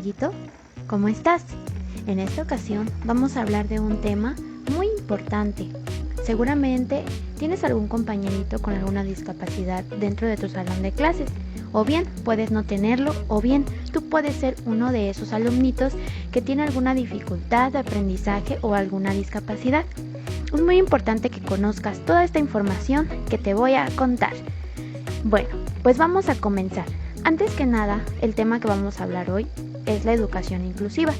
amiguito, ¿cómo estás? En esta ocasión vamos a hablar de un tema muy importante. Seguramente tienes algún compañerito con alguna discapacidad dentro de tu salón de clases, o bien puedes no tenerlo, o bien tú puedes ser uno de esos alumnitos que tiene alguna dificultad de aprendizaje o alguna discapacidad. Es muy importante que conozcas toda esta información que te voy a contar. Bueno, pues vamos a comenzar. Antes que nada, el tema que vamos a hablar hoy es la educación inclusiva.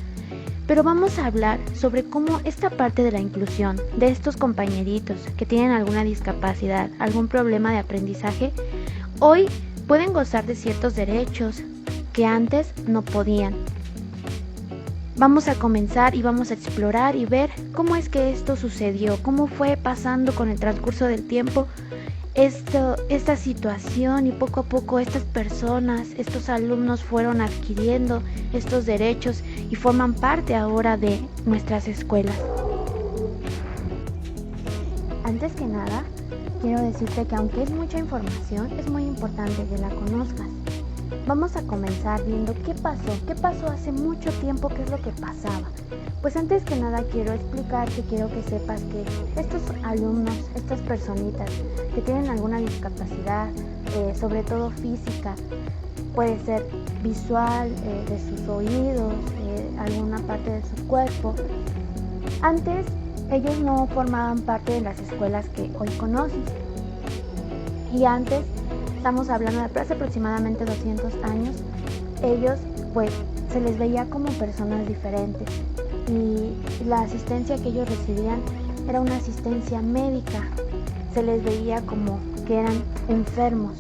Pero vamos a hablar sobre cómo esta parte de la inclusión de estos compañeritos que tienen alguna discapacidad, algún problema de aprendizaje, hoy pueden gozar de ciertos derechos que antes no podían. Vamos a comenzar y vamos a explorar y ver cómo es que esto sucedió, cómo fue pasando con el transcurso del tiempo esta situación, y poco a poco estas personas, estos alumnos fueron adquiriendo estos derechos y forman parte ahora de nuestras escuelas. Antes que nada, quiero decirte que aunque es mucha información, es muy importante que la conozcas. Vamos a comenzar viendo qué pasó hace mucho tiempo, qué es lo que pasaba. Pues antes que nada quiero que sepas que estos alumnos, estas personitas que tienen alguna discapacidad, sobre todo física, puede ser visual, de sus oídos, alguna parte de su cuerpo. Antes ellos no formaban parte de las escuelas que hoy conoces. Y antes, estamos hablando de hace aproximadamente 200 años, ellos pues se les veía como personas diferentes. Y la asistencia que ellos recibían era una asistencia médica. Se les veía como que eran enfermos,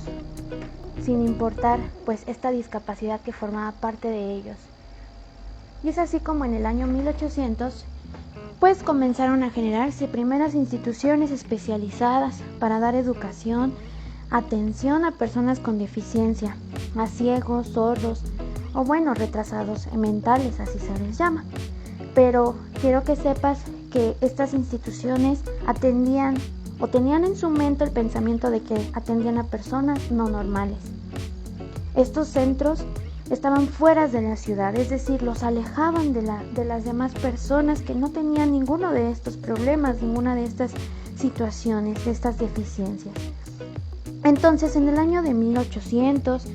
sin importar pues esta discapacidad que formaba parte de ellos. Y es así como en el año 1800 pues comenzaron a generarse primeras instituciones especializadas para dar educación, atención a personas con deficiencia, a ciegos, sordos o retrasados mentales, así se les llama. Pero quiero que sepas que estas instituciones atendían o tenían en su mente el pensamiento de que atendían a personas no normales. Estos centros estaban fuera de la ciudad, es decir, los alejaban de las demás personas que no tenían ninguno de estos problemas, ninguna de estas situaciones, de estas deficiencias. Entonces, en el año de 1800,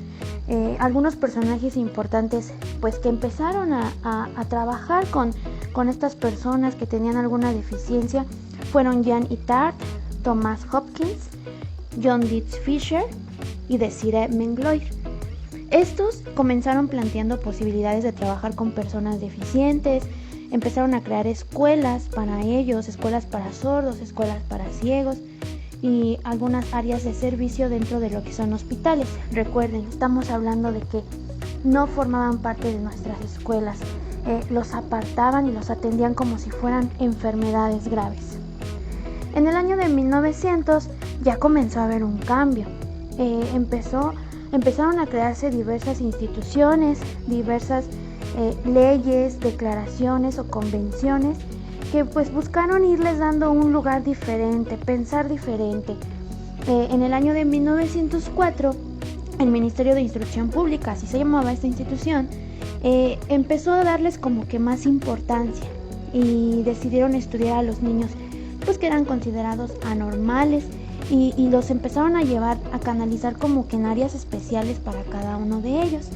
algunos personajes importantes pues que empezaron a trabajar con estas personas que tenían alguna deficiencia fueron Jean Itard, Thomas Hopkins, John Dietz Fisher y Desiree Mengloir. Estos comenzaron planteando posibilidades de trabajar con personas deficientes, empezaron a crear escuelas para ellos, escuelas para sordos, escuelas para ciegos y algunas áreas de servicio dentro de lo que son hospitales. Recuerden, estamos hablando de que no formaban parte de nuestras escuelas, los apartaban y los atendían como si fueran enfermedades graves. En el año de 1900 ya comenzó a haber un cambio. Empezaron a crearse diversas instituciones, diversas leyes, declaraciones o convenciones que pues buscaron irles dando un lugar diferente, pensar diferente. En el año de 1904, el Ministerio de Instrucción Pública, así se llamaba esta institución, empezó a darles como que más importancia y decidieron estudiar a los niños pues que eran considerados anormales y los empezaron a llevar a canalizar como que en áreas especiales para cada uno de ellos.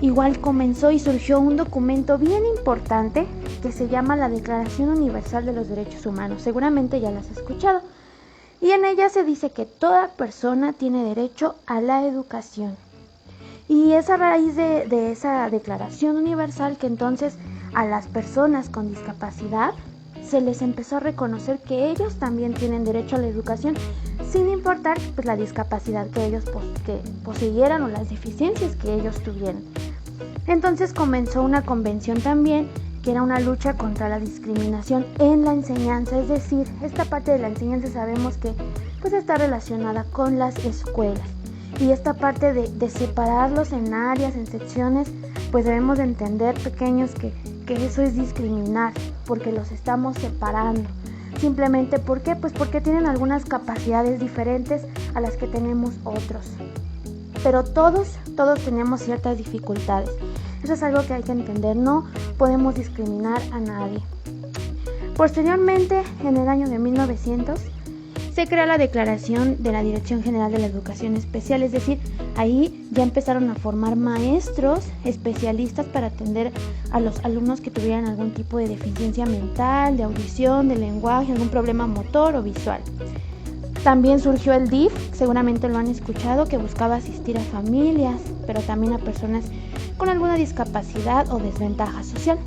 Igual comenzó y surgió un documento bien importante que se llama la Declaración Universal de los Derechos Humanos. Seguramente ya la has escuchado. Y en ella se dice que toda persona tiene derecho a la educación. Y es a raíz de esa Declaración Universal que entonces a las personas con discapacidad se les empezó a reconocer que ellos también tienen derecho a la educación, sin importar pues, la discapacidad que ellos poseyeran o las deficiencias que ellos tuvieran. Entonces comenzó una convención también que era una lucha contra la discriminación en la enseñanza, es decir, esta parte de la enseñanza sabemos que pues está relacionada con las escuelas, y esta parte de separarlos en áreas, en secciones, pues debemos de entender, pequeños, que eso es discriminar, porque los estamos separando. Simplemente, ¿por qué? Pues porque tienen algunas capacidades diferentes a las que tenemos otros. Pero todos tenemos ciertas dificultades. Eso es algo que hay que entender, no podemos discriminar a nadie. Posteriormente, en el año de 1900, se crea la Declaración de la Dirección General de la Educación Especial, es decir, ahí ya empezaron a formar maestros especialistas para atender a los alumnos que tuvieran algún tipo de deficiencia mental, de audición, de lenguaje, algún problema motor o visual. También surgió el DIF, seguramente lo han escuchado, que buscaba asistir a familias, pero también a personas con alguna discapacidad o desventaja social.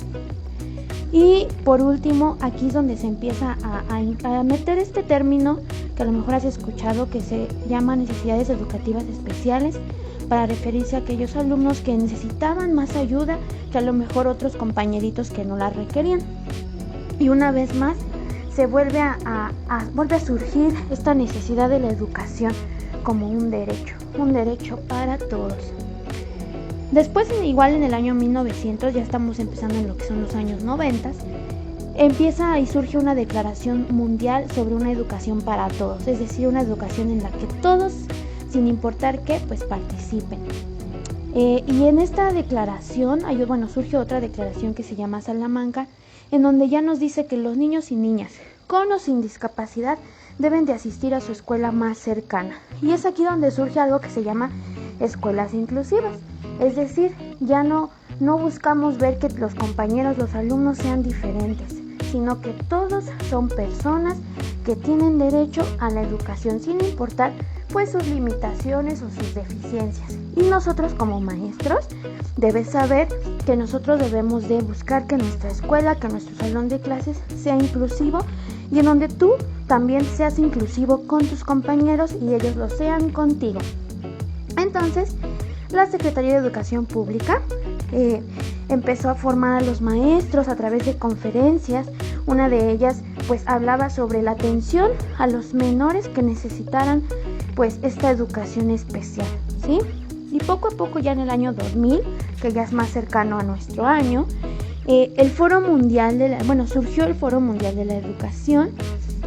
Y por último, aquí es donde se empieza a meter este término que a lo mejor has escuchado, que se llama necesidades educativas especiales, para referirse a aquellos alumnos que necesitaban más ayuda que a lo mejor otros compañeritos que no la requerían. Y una vez más se vuelve a surgir esta necesidad de la educación como un derecho para todos. Después, igual en el año 1900, ya estamos empezando en lo que son los años 90, empieza y surge una declaración mundial sobre una educación para todos, es decir, una educación en la que todos, sin importar qué, pues participen. Y en esta declaración, surge otra declaración que se llama Salamanca, en donde ya nos dice que los niños y niñas, con o sin discapacidad, deben de asistir a su escuela más cercana. Y es aquí donde surge algo que se llama escuelas inclusivas. Es decir, ya no buscamos ver que los compañeros, los alumnos sean diferentes, sino que todos son personas que tienen derecho a la educación, sin importar pues sus limitaciones o sus deficiencias. Y nosotros como maestros debes saber que nosotros debemos de buscar que nuestra escuela, que nuestro salón de clases sea inclusivo, y en donde tú también seas inclusivo con tus compañeros y ellos lo sean contigo. Entonces, la Secretaría de Educación Pública empezó a formar a los maestros a través de conferencias. Una de ellas pues hablaba sobre la atención a los menores que necesitaran pues esta educación especial, ¿sí? Y poco a poco, ya en el año 2000, que ya es más cercano a nuestro año, surgió el Foro Mundial de la Educación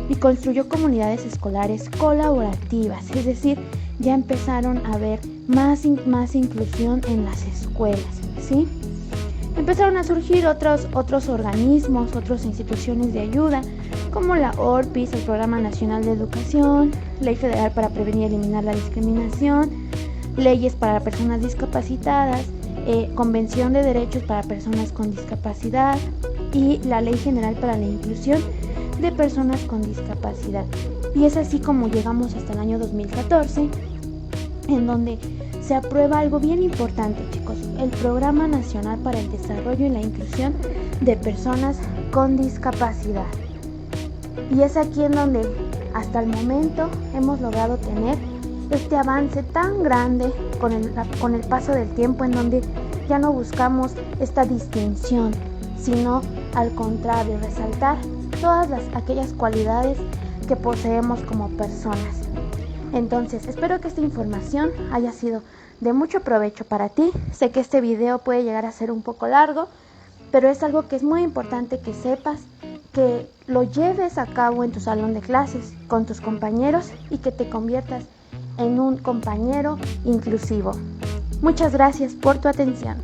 y construyó comunidades escolares colaborativas, es decir, ya empezaron a haber más inclusión en las escuelas, ¿sí? Empezaron a surgir otros organismos, otras instituciones de ayuda, como la ORPIS, el Programa Nacional de Educación, Ley Federal para Prevenir y Eliminar la Discriminación, leyes para personas discapacitadas, Convención de Derechos para Personas con Discapacidad y la Ley General para la Inclusión de Personas con Discapacidad. Y es así como llegamos hasta el año 2014, en donde se aprueba algo bien importante, chicos, el Programa Nacional para el Desarrollo y la Inclusión de Personas con Discapacidad. Y es aquí en donde hasta el momento hemos logrado tener este avance tan grande con el paso del tiempo, en donde ya no buscamos esta distinción, sino al contrario, resaltar todas aquellas cualidades que poseemos como personas. Entonces, espero que esta información haya sido de mucho provecho para ti. Sé que este video puede llegar a ser un poco largo, pero es algo que es muy importante que sepas, que lo lleves a cabo en tu salón de clases, con tus compañeros, y que te conviertas en un compañero inclusivo. Muchas gracias por tu atención.